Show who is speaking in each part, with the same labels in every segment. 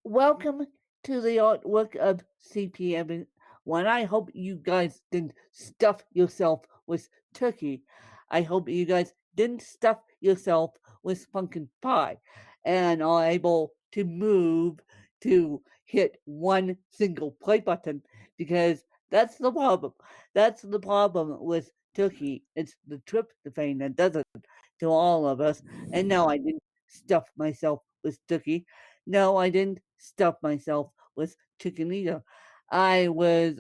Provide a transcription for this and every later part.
Speaker 1: Welcome to the artwork of CPM. One, I hope you guys didn't stuff yourself with turkey. I hope you guys didn't stuff yourself with pumpkin pie and are able to move to hit one single play button because that's the problem. That's the problem with turkey. It's the tryptophan that does it to all of us. And no, I didn't stuff myself with turkey. No, I didn't stuff myself with chicken either. I was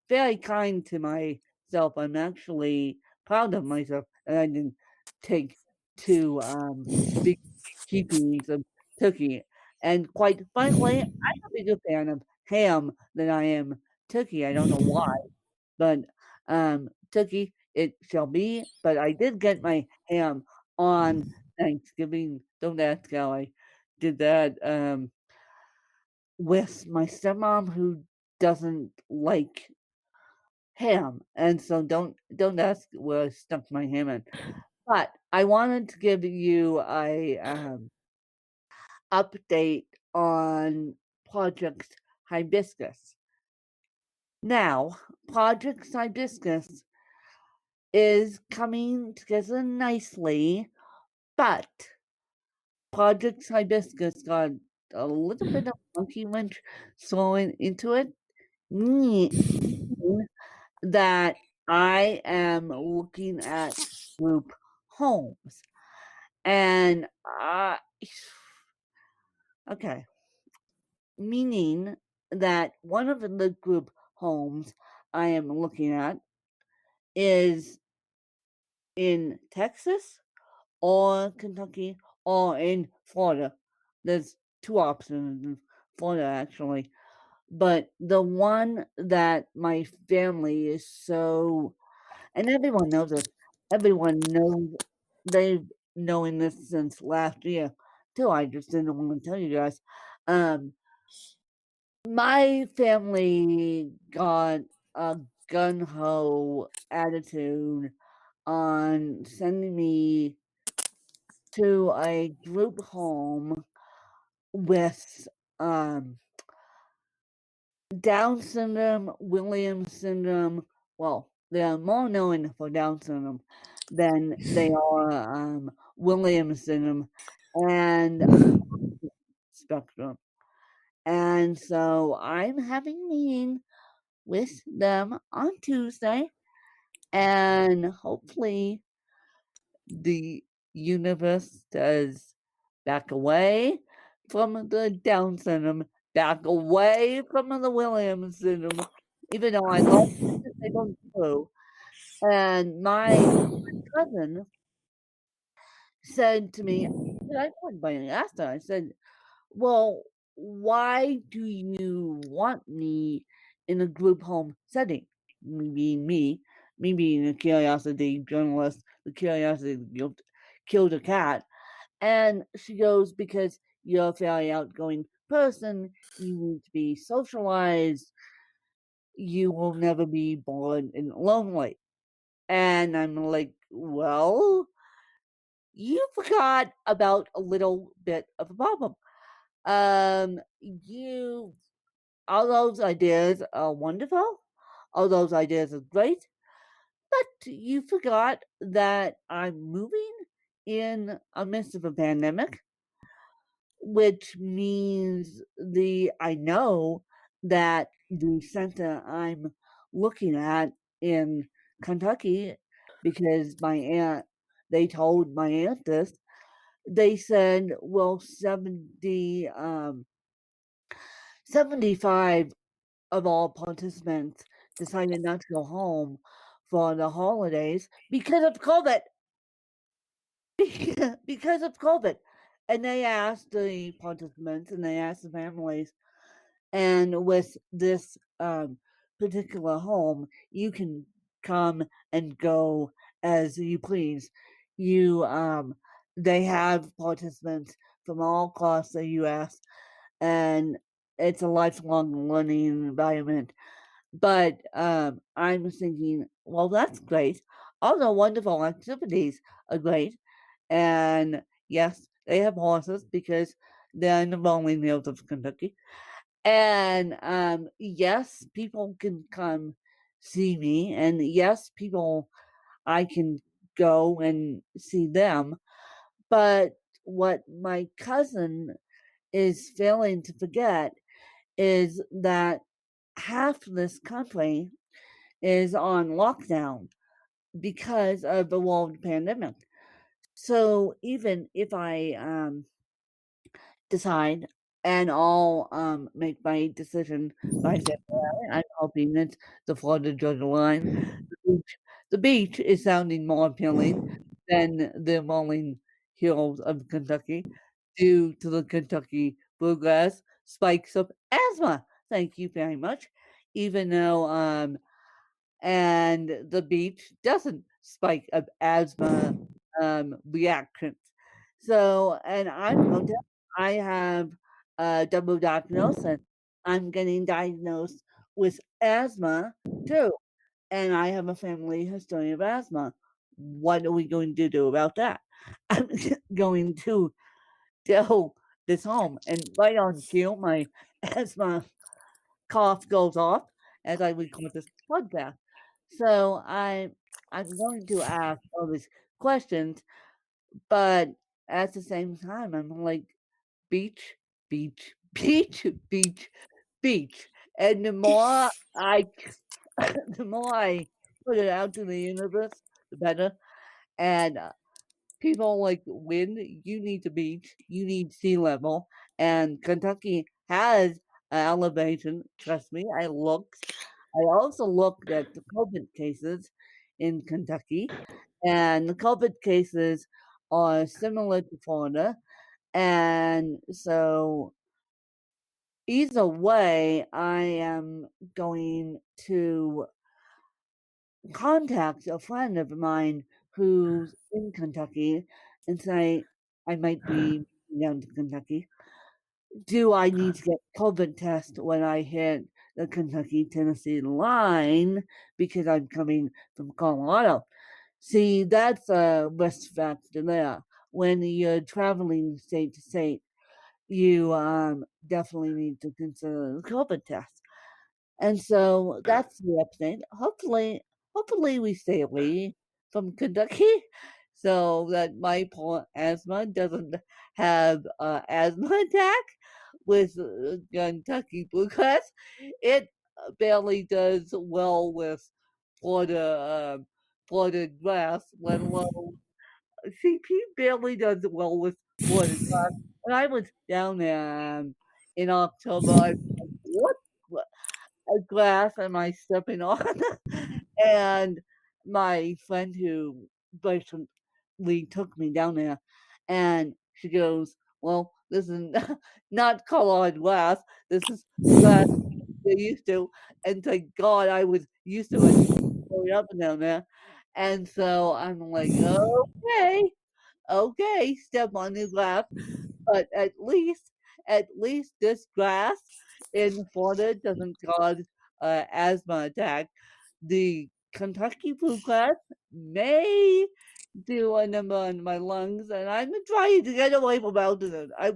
Speaker 1: very kind to myself. I'm actually proud of myself that I didn't take two big heapings of turkey. And quite frankly, I'm a bigger fan of ham than I am turkey. I don't know why, but turkey it shall be. But I did get my ham on Thanksgiving. Don't ask how I did that. With my stepmom who doesn't like ham, and so don't ask where I stuck my ham in. But I wanted to give you a update on Project Hibiscus. Now, Project Hibiscus is coming together nicely, but Project Hibiscus got a little bit of monkey wrench thrown into it. Meaning that I am looking at group homes. And okay, meaning that one of the group homes I am looking at is in Texas or Kentucky or in Florida. There's two options in Florida actually. But the one that my family is so, and everyone knows it. Everyone knows they've knowing this since last year too. I just didn't want to tell you guys. Um, my family got a gun ho attitude on sending me to a group home with um Down syndrome, Williams syndrome. Well, they are more known for Down syndrome than they are Williams syndrome and spectrum. And so I'm having a meeting with them on Tuesday, and hopefully the universe does back away from the Down syndrome, back away from the Williams syndrome, even though I love the disabled too. And my cousin said to me, I went by and asked her, I said, well, why do you want me in a group home setting? Me being a curiosity journalist, the curiosity that killed a cat. And she goes, because you're a fairly outgoing person, you need to be socialized, you will never be bored and lonely. And I'm like, well, you forgot about a little bit of a problem. You all those ideas are wonderful. All those ideas are great, but you forgot that I'm moving in a midst of a pandemic, which means I know that the center I'm looking at in Kentucky, because my aunt, they told my aunt this, they said, well, 75 of all participants decided not to go home for the holidays because of COVID. Because of COVID. And they asked the participants and they asked the families, and with this particular home, you can come and go as you please. You they have participants from all across the US, and it's a lifelong learning environment. But I'm thinking, well, that's great. All the wonderful activities are great. And yes, they have horses because than the rolling hills of Kentucky. And yes, people can come see me, and yes, people I can go and see them. But what my cousin is failing to forget is that half this country is on lockdown because of the world pandemic. So even if I decide and I'll make my decision by February, I'm hoping it's the Florida Georgia line. The beach is sounding more appealing than the rolling hills of Kentucky due to the Kentucky bluegrass spikes of asthma. Thank you very much. Even though and the beach doesn't spike up asthma reactions. So, and I'm no different. I have a double diagnosis. I'm getting diagnosed with asthma too, and I have a family history of asthma. What are we going to do about that? I'm going to tell this home, and right on cue, my asthma cough goes off as I record this podcast. So I'm going to ask all these questions, but at the same time, I'm like beach, beach, beach, beach, beach, and the more I the more I put it out to the universe, the better. And people like when you need the beach, you need sea level, and Kentucky has elevation. Trust me, I looked. I also looked at the COVID cases in Kentucky, and the COVID cases are similar to Florida. And so, either way, I am going to contact a friend of mine who's in Kentucky and say, I might be down to Kentucky. Do I need to get COVID test when I hit the Kentucky Tennessee line because I'm coming from Colorado? See, that's a risk factor there. When you're traveling state to state, you definitely need to consider the COVID test. And so that's the update. Hopefully we stay away from Kentucky so that my poor asthma doesn't have a asthma attack with Kentucky bluegrass. It barely does well with Florida Florida grass, let alone CP barely does well with Florida grass. When I was down there in October, I was like, what glass am I stepping on? And my friend who recently took me down there, and she goes, "Well, this is not colored glass. This is glass you're used to." And thank God I was used to it growing up down there. And so I'm like, okay, okay, step on new glass. But at least this grass in Florida doesn't cause asthma attack. The Kentucky bluegrass may do a number on my lungs, and I'm trying to get away from altitude. I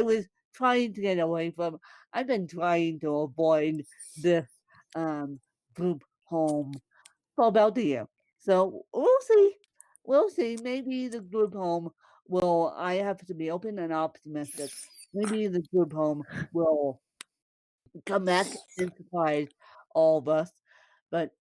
Speaker 1: was trying to get away from. I've been trying to avoid this um, group home for about a year. So we'll see. We'll see. Maybe the group home will. I have to be open and optimistic. Maybe the group home will come back and surprise all of us. But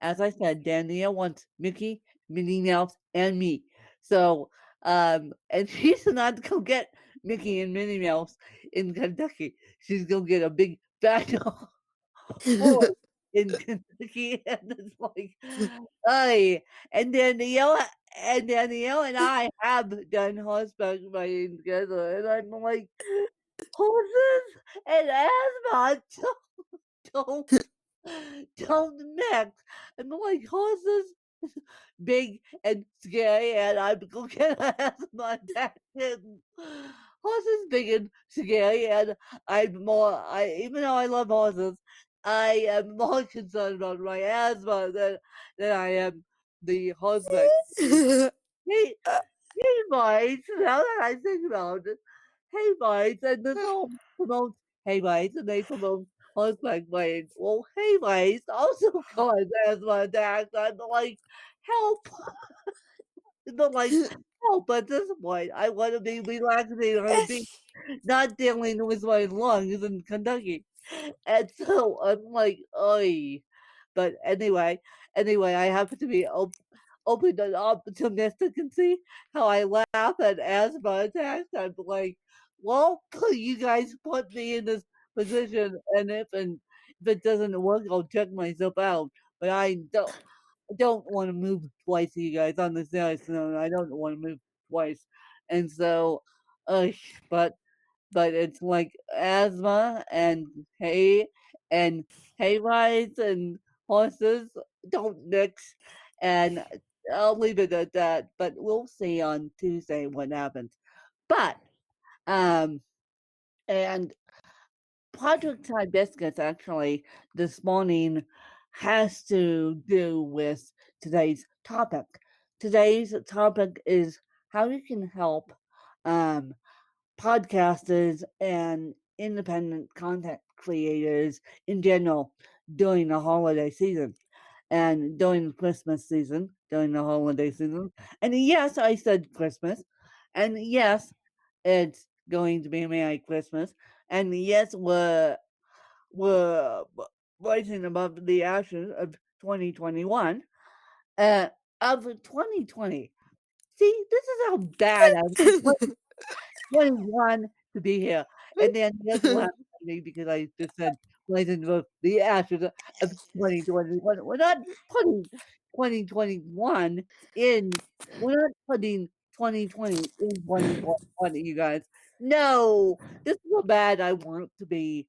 Speaker 1: as I said, Danielle wants Mickey, Minnie Mouse, and me. So, and she's not go get Mickey and Minnie Mouse in Kentucky. She's gonna get a big fat hole in Kentucky, and it's like, ay, and Danielle and I have done horseback riding together, and I'm like, horses and asthma don't don't mix. And like horses big and scary, and I'm gonna get an asthma attack. And horses big and scary, and I'm more. I even though I love horses, I am more concerned about my asthma than I am the horseback. He, he might. Now that I think about it, Hayrides, and this all promotes Hayrides, and they promote horseback riding. Well, Hayrides also cause asthma attacks. I'm like, help! They're like, help at this point. I want to be relaxing on a beach, not dealing with my lungs in Kentucky. And so I'm like, "Oy." But anyway, I happen to be open and optimistic and see how I laugh at asthma attacks. I'm like, well, you guys put me in this position, and if it doesn't work, I'll check myself out. But I don't want to move twice, you guys. On the serious note, I don't want to move twice, and so, uh, but it's like asthma and hay and hay rides and horses don't mix, and I'll leave it at that. But we'll see on Tuesday what happens. But um, and Project Hibiscus actually this morning has to do with today's topic. Today's topic is how you can help um, podcasters and independent content creators in general during the holiday season and during the Christmas season, during the holiday season. And yes, I said Christmas. And yes, it's going to be a Merry Christmas. And yes, we're rising above the ashes of 2021. Uh, of 2020. See, this is how bad I was 21 to be here. And then just laugh at me because I just said rising above the ashes of 2021. We're not putting 2021 in, we're not putting 2020 in 2020, you guys. No, this is how bad I want to be.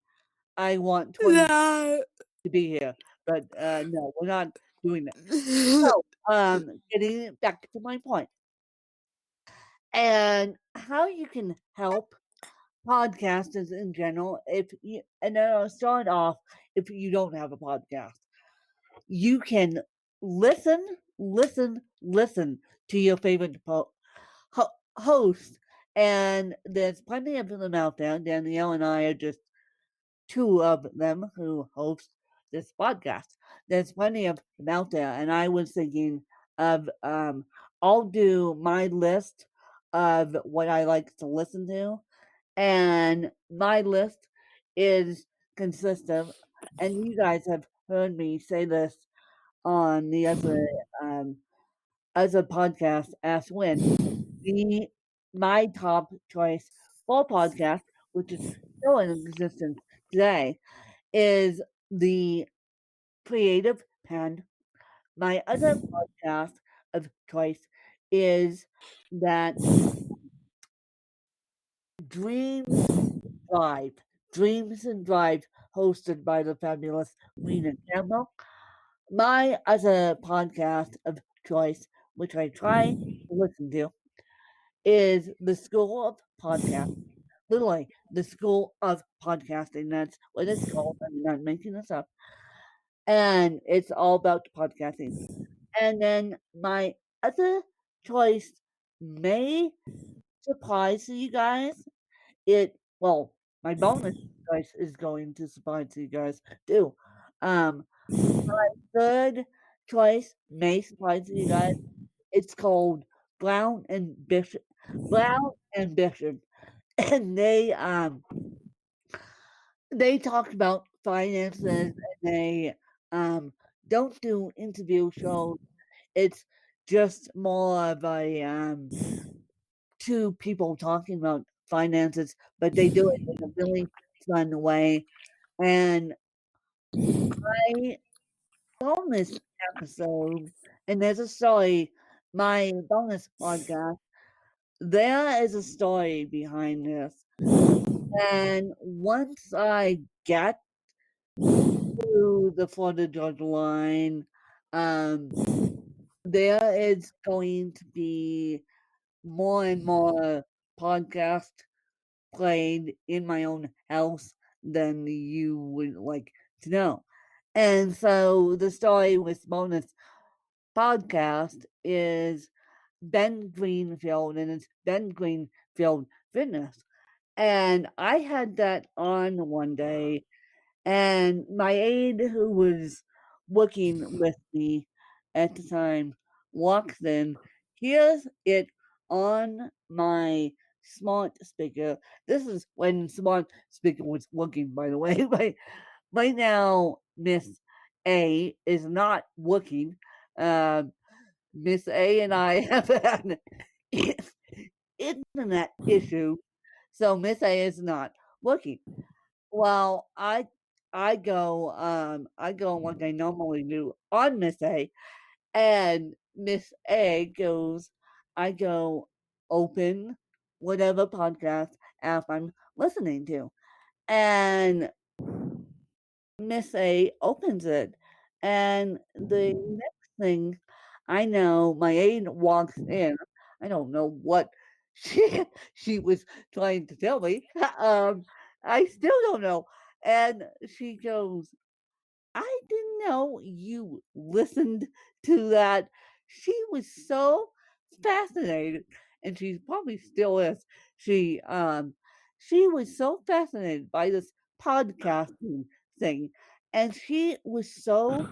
Speaker 1: I want 20
Speaker 2: No.
Speaker 1: to be here, but no, we're not doing that. So, getting back to my point, and how you can help podcasters in general. If you, and then I'll start off if you don't have a podcast, you can listen to your favorite host, and there's plenty of them out there. Danielle and I are just two of them who host this podcast. There's plenty of them out there, and I was thinking of I'll do my list of what I like to listen to, and my list is consistent. And you guys have heard me say this on the um, other podcast, Ask Win. The my top choice for podcast, which is still in existence today, is the Creative Pen. My other podcast of choice is that Dreams Drive. Dreams and Drive, hosted by the fabulous Rena Campbell. My other podcast of choice, which I try to listen to, is the School of Podcast. Literally, the School of Podcasting. That's what it's called. I'm not making this up. And it's all about podcasting. And then my other choice may surprise you guys. Well, my bonus choice is going to surprise you guys too. My third choice may surprise you guys. It's called Brown and Bishop. Brown and Bishop, and they talk about finances, and they don't do interview shows. It's just more of a two people talking about finances, but they do it in a really fun way. And my bonus episode, and there's a story, my bonus podcast, there is a story behind this. And once I get to the Florida Georgia line, um, there is going to be more and more podcast played in my own house than you would like to know. And so the story with bonus podcast is Ben Greenfield, and it's Ben Greenfield Fitness. And I had that on one day, and my aide, who was working with me at the time, walks in, hears it on my smart speaker. This is when smart speaker was working, by the way. Right now, Miss A is not working. Um, Miss A and I have had internet issue, so Miss A is not working. Well, I go like I normally do on Miss A, and Miss A goes, I go open whatever podcast app I'm listening to, and Miss A opens it, and the next thing I know, my aide walks in. I don't know what she she was trying to tell me. I still don't know. And she goes, I didn't know you listened to that. She was so fascinated, and she probably still is. She um she was so fascinated by this podcasting thing, and she was so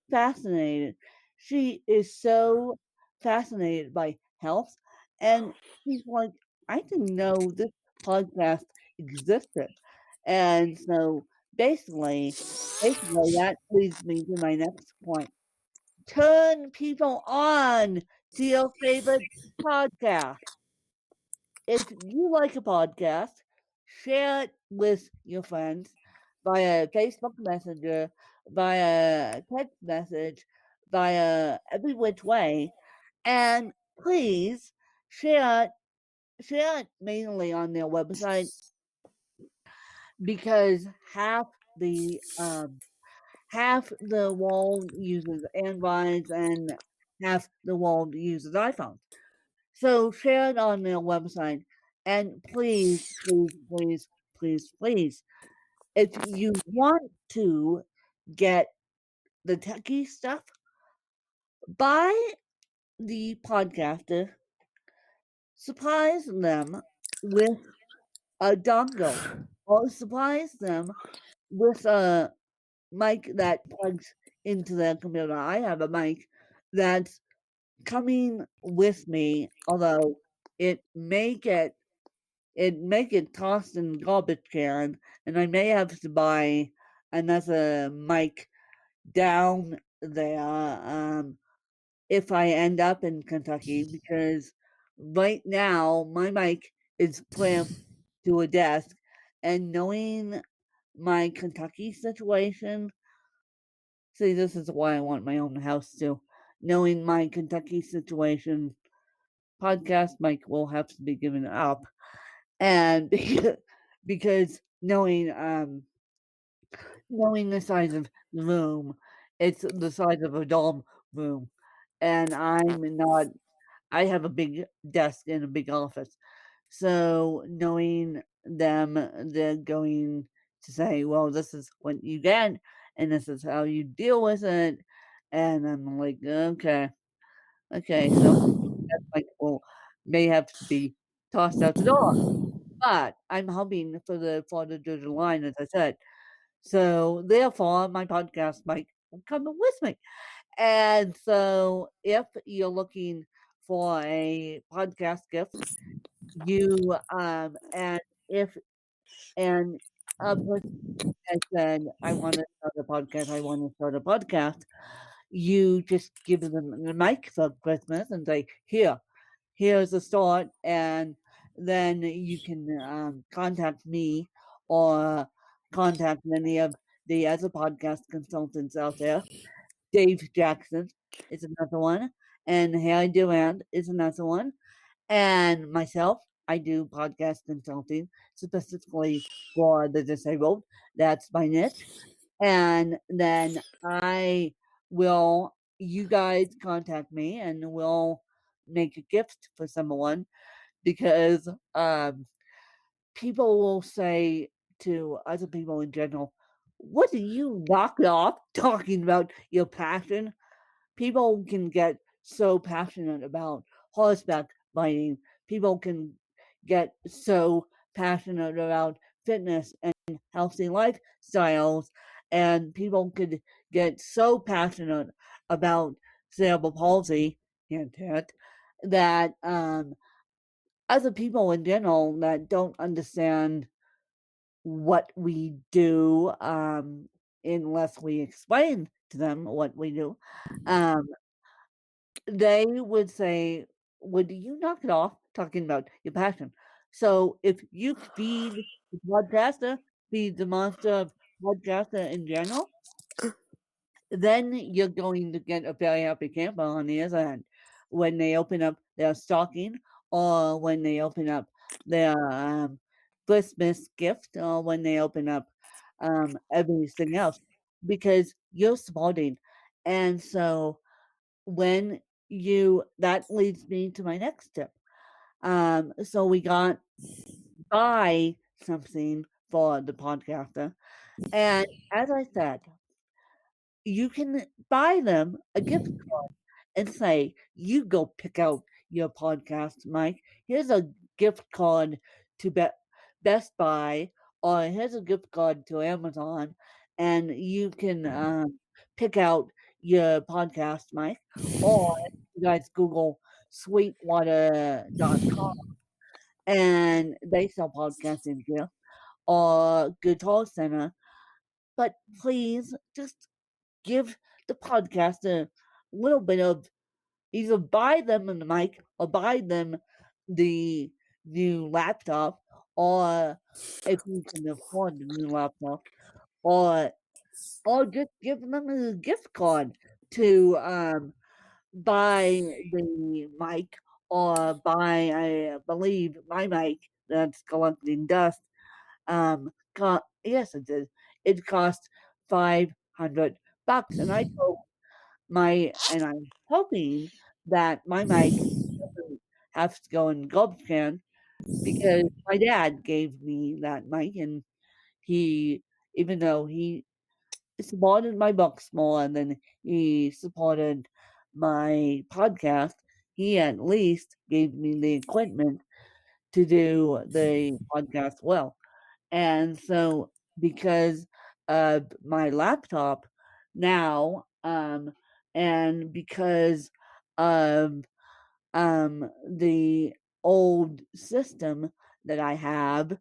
Speaker 1: fascinated. She is so fascinated by health, and she's like, I didn't know this podcast existed. And so basically, basically, that leads me to my next point. Turn people on to your favorite podcast. If you like a podcast, share it with your friends via Facebook Messenger, via text message, via every which way, and please share share it mainly on their website because the half the world uses Androids and half the world uses iPhones. So share it on their website. And please, please, please, please, please, if you want to get the techie stuff, buy the podcaster, surprise them with a dongle or surprise them with a mic that plugs into their computer. I have a mic that's coming with me, although it may get tossed in garbage can, and I may have to buy another mic down there if I end up in Kentucky because right now my mic is clamped to a desk, and knowing my Kentucky situation, see, this is why I want my own house too. Knowing my Kentucky situation, podcast mic will have to be given up, and because knowing the size of the room, it's the size of a dorm room, and I'm not. I have a big desk and a big office, so knowing them, they're going to say, "Well, this is what you get, and this is how you deal with it," and I'm like, "Okay, okay." So that's like, well, may have to be tossed out the door. But I'm hoping for the 4th of July, as I said. So therefore, my podcast might come with me. And so if you're looking for a podcast gift, you and if and a person has said, I want to start a podcast, I want to start a podcast, you just give them the mic for Christmas and say, here's a start, and then you can contact me or contact any of the other podcast consultants out there. Dave Jackson is another one, and Harry Durant is another one, and myself. I do podcast consulting specifically for the disabled. That's my niche. And then you guys contact me and we'll make a gift for someone because people will say to other people in general, what do you knock off talking about your passion? People can get so passionate about horseback riding. People can get so passionate about fitness and healthy lifestyles, and people could get so passionate about cerebral palsy, hint, hint, that other people in general that don't understand what we do, unless we explain to them what we do, um, they would say, "Would you knock it off talking about your passion?" So if you feed the podcaster, feed the monster of podcaster in general, then you're going to get a very happy camper on the other end. When they open up their stocking, or when they open up their Christmas gift, or when they open up everything else, because you're supporting. And so when that leads me to my next tip. So we got buy something for the podcaster. And as I said, you can buy them a gift card and say, "You go pick out your podcast, Mike. Here's a gift card to Best Buy, or here's a gift card to Amazon, and you can pick out your podcast, Mike." Or you guys Google sweetwater.com, and they sell podcasting gear, or Guitar Center. But please just give the podcast a little bit of, either buy them the mic or buy them the new laptop, or if you can afford the new laptop, or just give them a gift card to buy the mic, or buy, I believe, my mic that's collecting dust. Yes, it did. It cost $500, and I told and I'm hoping that my mic doesn't have to go in the garbage can, because my dad gave me that mic, and he, even though he supported my books more than he supported my podcast, he at least gave me the equipment to do the podcast well. And so, because of my laptop now, and because of the old system that I have,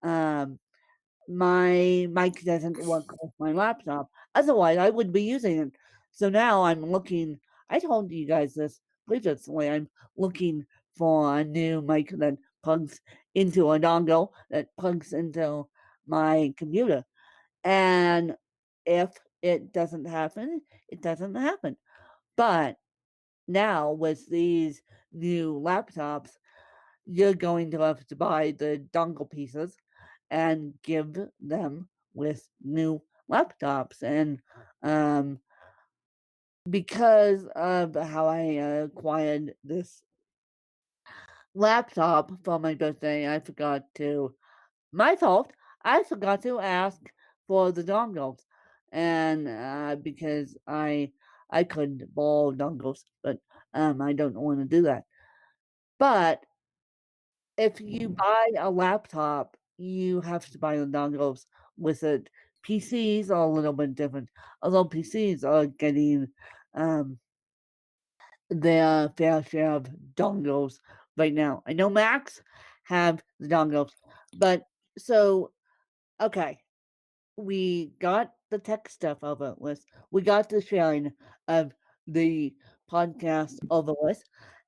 Speaker 1: um, my mic doesn't work with my laptop. Otherwise, I would be using it. So now I'm looking. I told you guys this previously. I'm looking for a new mic that plugs into a dongle that plugs into my computer. And if it doesn't happen, it doesn't happen. But now with these new laptops, you're going to have to buy the dongle pieces and give them with new laptops. And because of how I acquired this laptop for my birthday, my fault, I forgot to ask for the dongles. And because I could borrow dongles, but I don't want to do that. But if you buy a laptop, you have to buy the dongles with it. PCs are a little bit different, although PCs are getting their fair share of dongles right now. I know Macs have the dongles, but so okay, we got the tech stuff over with. We got the sharing of the podcast over with,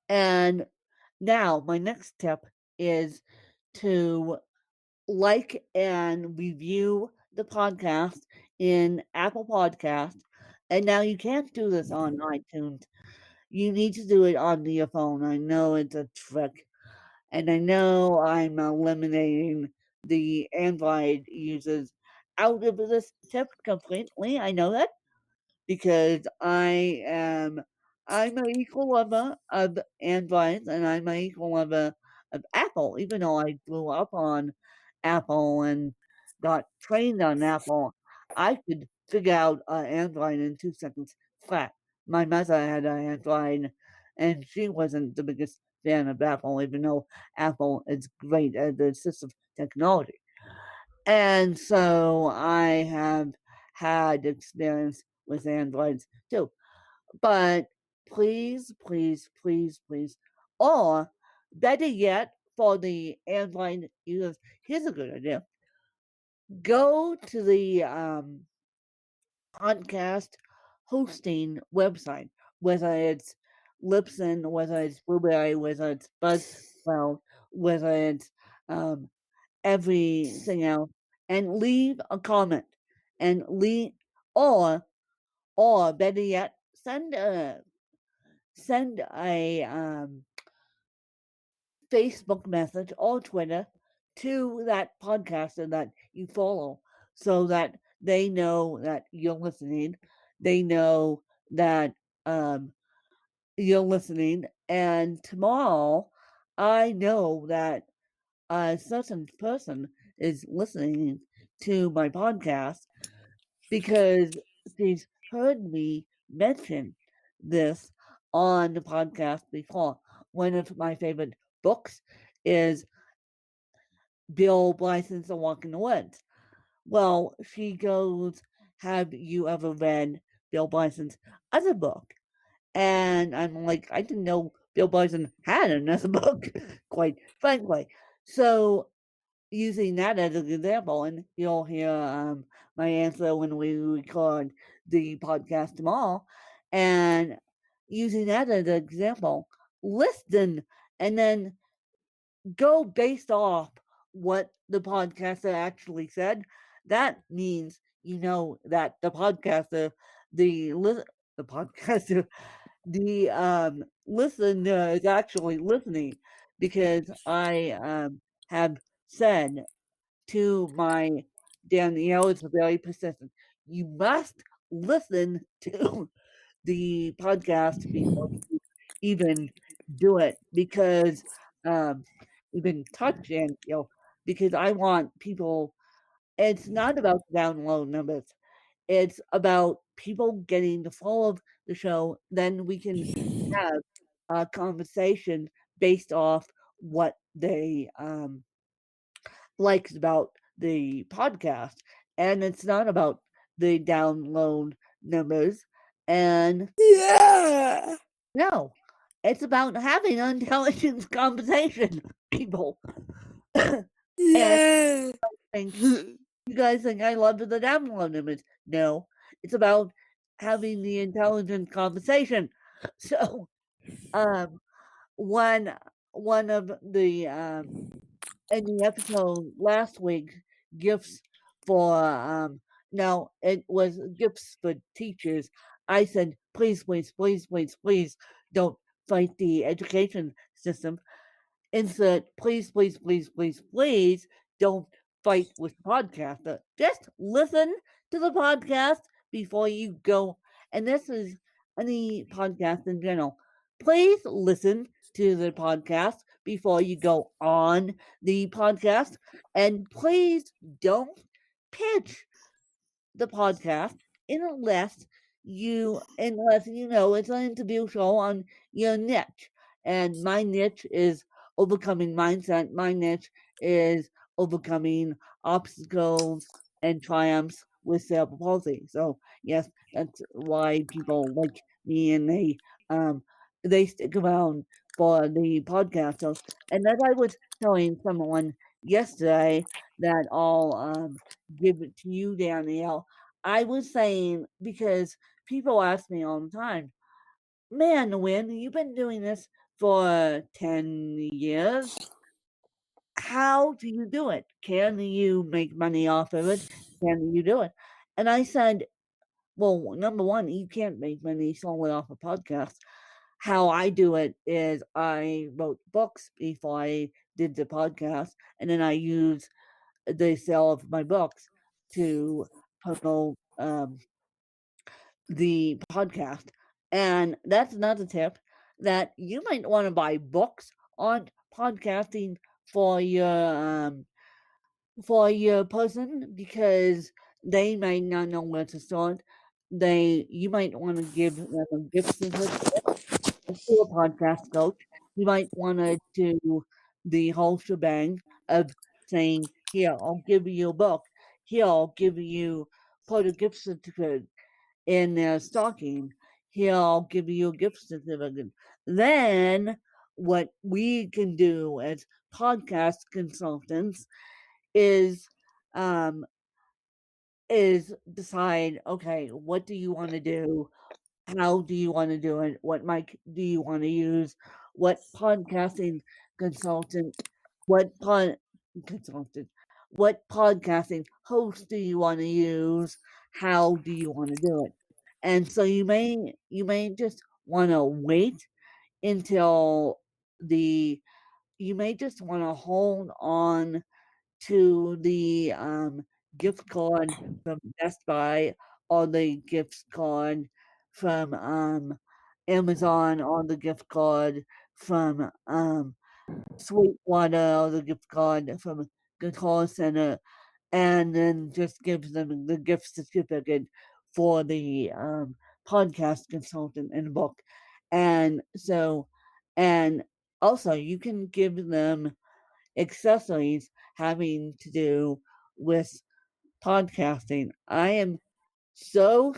Speaker 1: and now my next tip is to like and review the podcast in Apple Podcast. And now you can't do this on iTunes. You need to do it on your phone. I know it's a trick. And I know I'm eliminating the Android users out of this tip completely. I know that, because I'm an equal lover of Android, and I'm an equal lover of Apple, even though I grew up on Apple and got trained on Apple. I could figure out Android in 2 seconds flat. My mother had an Android, and she wasn't the biggest fan of Apple, even though Apple is great at the assistive technology. And so I have had experience with Androids too. But please, please, please, please, or better yet, for the Android users, here's a good idea. Go to the podcast hosting website, whether it's Libsyn, whether it's Blueberry, whether it's Buzzsprout, whether it's um, everything else, and leave a comment and leave, or or better yet, send a Facebook message or Twitter to that podcaster that you follow, so that they know that you're listening. They know that um, you're listening. And tomorrow, I know that a certain person is listening to my podcast because she's heard me mention this on the podcast before. One of my favorite books is Bill Bryson's The Walk in the Woods. Well, she goes, "Have you ever read Bill Bryson's other book?" And I'm like, I didn't know Bill Bryson had another book, quite frankly. So using that as an example, and you'll hear my answer when we record the podcast tomorrow, and using that as an example, listen and then go based off what the podcaster actually said. That means you know that the podcaster, the podcaster, the listener is actually listening, because I have said to my Danielle, is very persistent. You must listen to the podcast before you even do it, because um, even touch Danielle, because I want people. It's not about download numbers. It's about people getting the flow of the show. Then we can have a conversation based off what they liked about the podcast, and it's not about the download numbers. And
Speaker 2: Yeah.
Speaker 1: no, it's about having an intelligent conversation, people. And
Speaker 2: Yeah.
Speaker 1: think you guys think I love the download numbers. No, it's about having the intelligent conversation. So, um, one one of the in the episode last week, gifts for no, it was gifts for teachers. I said, please, please, please, please, please don't fight the education system. Insert, please, please, please, please, please don't fight with the podcaster. Just listen to the podcast before you go. And this is any podcast in general. Please listen to the podcast before you go on the podcast. And please don't pitch the podcast unless you know it's an interview show on your niche. And my niche is overcoming mindset. My niche is overcoming obstacles and triumphs with cerebral palsy. So yes, that's why people like me, and they stick around for the podcast. So, and as I was telling someone yesterday, that I'll give it to you, Danielle. I was saying, because people ask me all the time, "Man, Win, you've been doing this for 10 years. How do you do it? Can you make money off of it? Can you do it?" And I said, "Well, number one, you can't make money solely off a podcast. How I do it is I wrote books before I did the podcast, and then I use the sale of my books to promote the podcast." And that's another tip, that you might want to buy books on podcasting for your person, because they might not know where to start. You might want to give them a gift certificate to a podcast coach. You might want to do the whole shebang of saying, "Here, I'll give you a book. Here, I'll give you put a gift certificate in their stocking. Here, I'll give you a gift certificate." Then, what we can do as podcast consultants is um, decide, okay, what do you want to do? How do you want to do it? What mic do you want to use? What podcasting consultant? What pod consultant? What podcasting host do you want to use? How do you want to do it? And so you may just want to wait until the you may just want to hold on to the gift card from Best Buy or the gift card from Amazon or the gift card from Sweetwater or the gift card from Guitar Center, and then just gives them the gift certificate for the podcast consultant and book. And so, and also you can give them accessories having to do with podcasting. I am so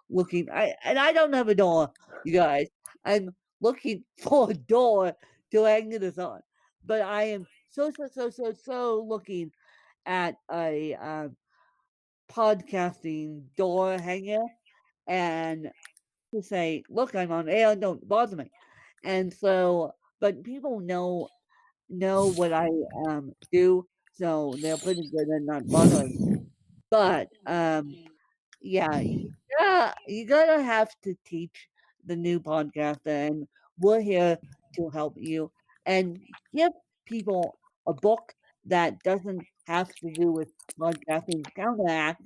Speaker 1: looking. I don't have a door, you guys. I'm looking for a door to hang this on, but I am so looking at a podcasting door hanger and to say, "Look, I'm on air. Don't bother me." And so, but people know what I do, so they're pretty good at not bothering. But yeah, you gotta have to teach the new podcaster, and we're here to help you and give people a book that doesn't have to do with podcasting. Counteract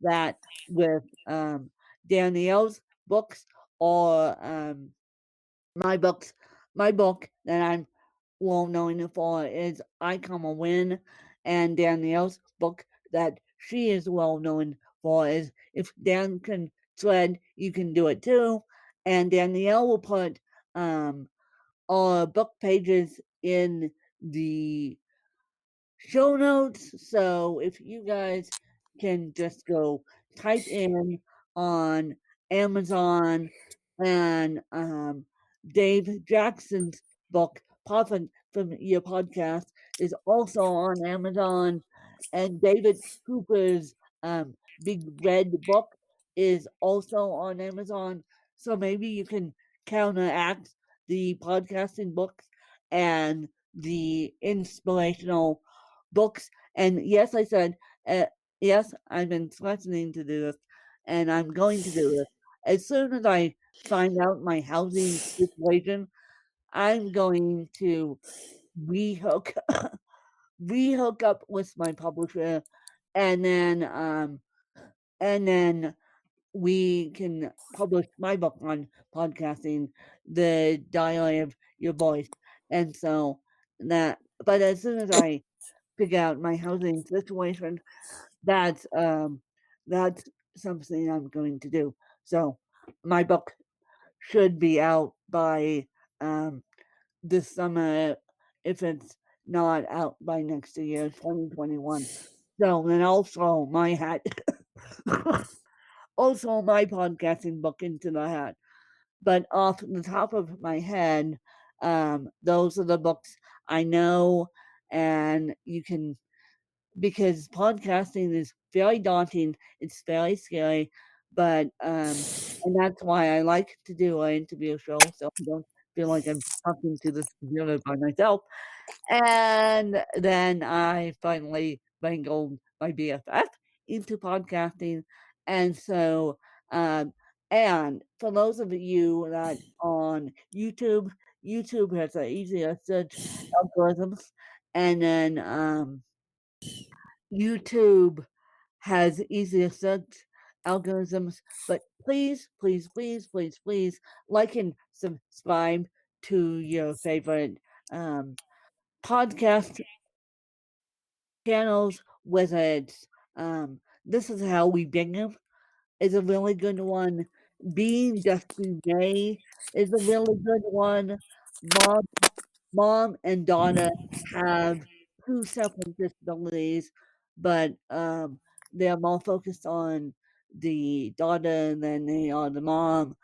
Speaker 1: that with Danielle's books or my books. My book that I'm well known for is I Come a Win, and Danielle's book that she is well known for is If Dan Can Thread, You Can Do It Too. And Danielle will put our book pages in the show notes. So if you guys can just go type in on Amazon and Dave Jackson's book, Profit from Your Podcast, is also on Amazon, and David Cooper's um, Big Red book is also on Amazon. So maybe you can counteract the podcasting books and the inspirational books. And yes, I said, uh, yes, I've been threatening to do this, and I'm going to do this. As soon as I find out my housing situation, I'm going to rehook rehook up with my publisher, and then we can publish my book on podcasting, The Diary of Your Voice. And so that, but as soon as I figure out my housing situation, that's that's something I'm going to do. So my book should be out by um this summer if it's not out by next year, 2021. So and also my hat also my podcasting book into the hat. But off the top of my head, those are the books I know, and you can because podcasting is very daunting. It's very scary, but and that's why I like to do an interview show, so I don't feel like I'm talking to this computer by myself. And then I finally wrangled my BFF into podcasting, and so um, and for those of you that on YouTube, YouTube has an easier search algorithms, and then YouTube has easier search algorithms, but please like and subscribe to your favorite podcast channels, whether it's This Is How We Begin is a really good one. Being Dusty Day is a really good one. Mob mom and daughter have 2 separate disabilities, but, they're more focused on the daughter than they are the mom,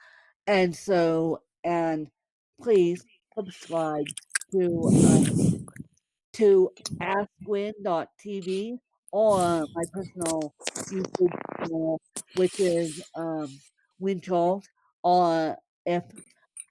Speaker 1: and so and please subscribe to, to AskWin.tv or my personal YouTube channel, which is, Win Charles, or if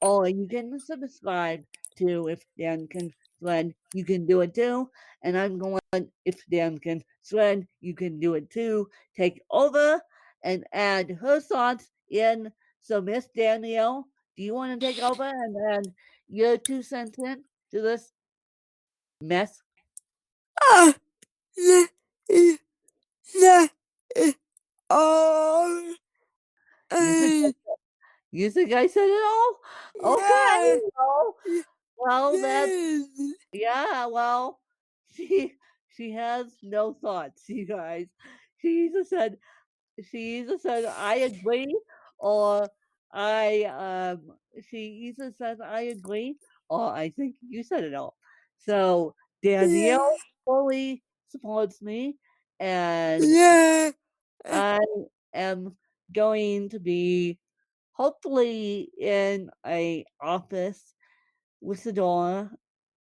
Speaker 1: or you can subscribe to If Dan Can Shred, you can do it too. And I'm going, If Dan Can Shred, you can do it too. Take over and add her thoughts in. So, Miss Danielle, do you want to take over and add your 2 cents in to this mess?
Speaker 2: Ah, yeah, yeah, yeah, oh,
Speaker 1: You think
Speaker 2: uh,
Speaker 1: you think I said it all?
Speaker 2: yeah,
Speaker 1: Okay. Well, that's
Speaker 2: yes,
Speaker 1: yeah. Well, she she has no thoughts, you guys. She either said she either said I agree or I she either says I agree or I think you said it all. So
Speaker 2: yeah,
Speaker 1: Danielle fully supports me, and
Speaker 2: yeah,
Speaker 1: I am going to be hopefully in a office with the door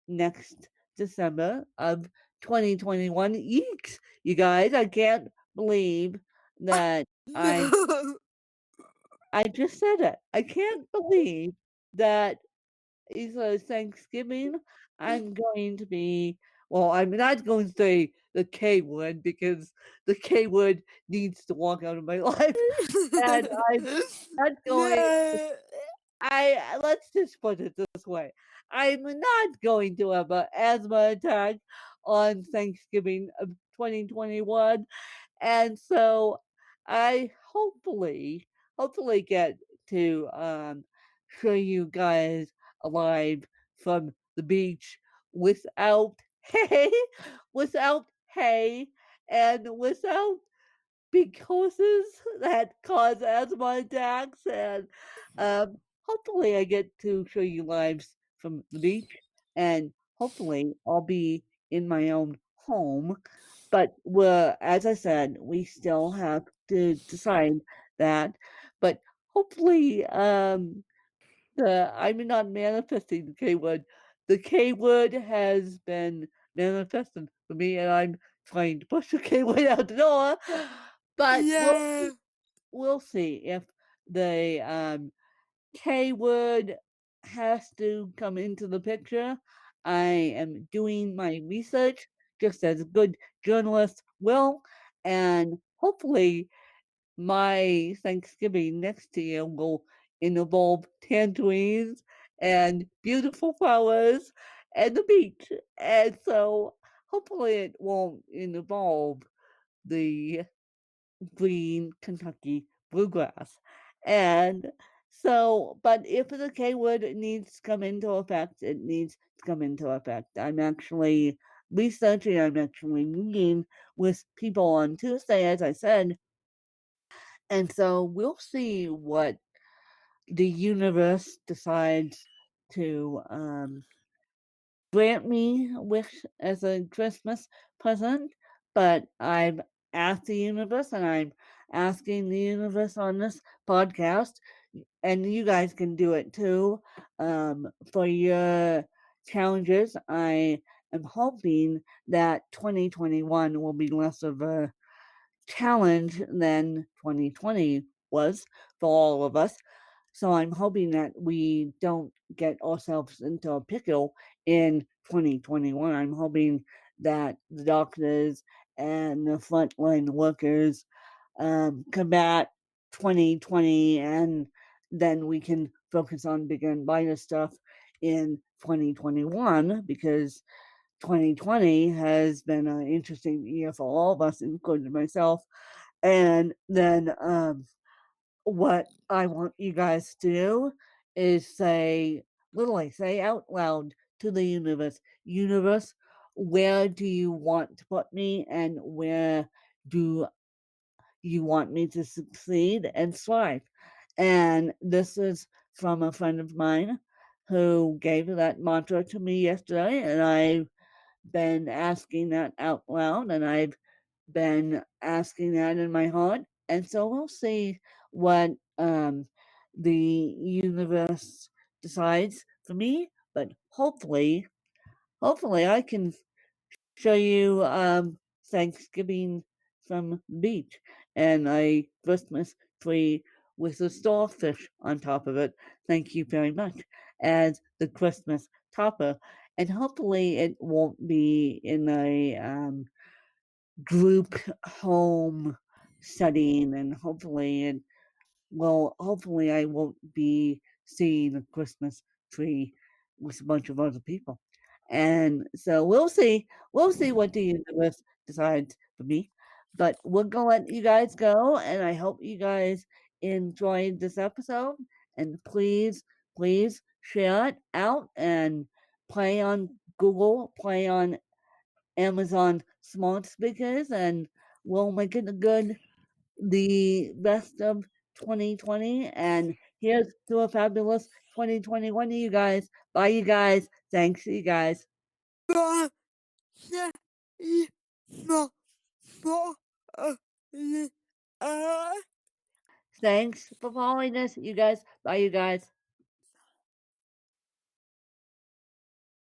Speaker 1: next December of 2021. Eeks, you guys, I can't believe that I
Speaker 2: no,
Speaker 1: I just said it. I can't believe that it's Thanksgiving. I'm going to be well, I'm not going to say the K word because the K word needs to walk out of my life. And I'm not going
Speaker 2: yeah,
Speaker 1: I let's just put it this way. I'm not going to have an asthma attack on Thanksgiving of 2021. And so I hopefully get to show you guys alive from the beach without hay, without hay, and without big horses that cause asthma attacks, and hopefully I get to show you lives from the beach, and hopefully I'll be in my own home. But as I said, we still have to decide that. But hopefully, I'm not manifesting the K word. The K word has been manifested for me, and I'm trying to push the K word out the door. But
Speaker 2: yeah,
Speaker 1: we'll see if the K word has to come into the picture. I am doing my research just as a good journalist will, and hopefully my Thanksgiving next year will involve tangerines and beautiful flowers and the beach. And so hopefully it won't involve the green Kentucky bluegrass. And so, but if the K word needs to come into effect, it needs to come into effect. I'm actually researching, I'm actually meeting with people on Tuesday, as I said, and so we'll see what the universe decides to grant me wish as a Christmas present. But I've asked the universe and I'm asking the universe on this podcast, and you guys can do it too. For your challenges, I am hoping that 2021 will be less of a challenge than 2020 was for all of us. So I'm hoping that we don't get ourselves into a pickle in 2021. I'm hoping that the doctors and the frontline workers combat 2020, and then we can focus on bigger and brighter stuff in 2021, because 2020 has been an interesting year for all of us, including myself. And then what I want you guys to do is literally say out loud to the universe, where do you want to put me, and where do you want me to succeed and thrive? And this is from a friend of mine who gave that mantra to me yesterday, and I've been asking that out loud, and I've been asking that in my heart. And so we'll see what the universe decides for me. But hopefully, I can show you Thanksgiving from the beach and a Christmas tree with a starfish on top of it. Thank you very much. As the Christmas topper. And hopefully it won't be in a group home setting, and hopefully I won't be seeing a Christmas tree with a bunch of other people. And so we'll see what the universe decides for me. But we're gonna let you guys go, and I hope you guys enjoyed this episode. And please share it out and play on Google, play on Amazon smart speakers, and we'll make it the best of 2020. And here's to a fabulous 2021 to you guys. Bye, you guys. Thanks, you guys.
Speaker 2: Bye. Yeah. No. No. Uh.
Speaker 1: Thanks for following us, you guys. Bye, you guys.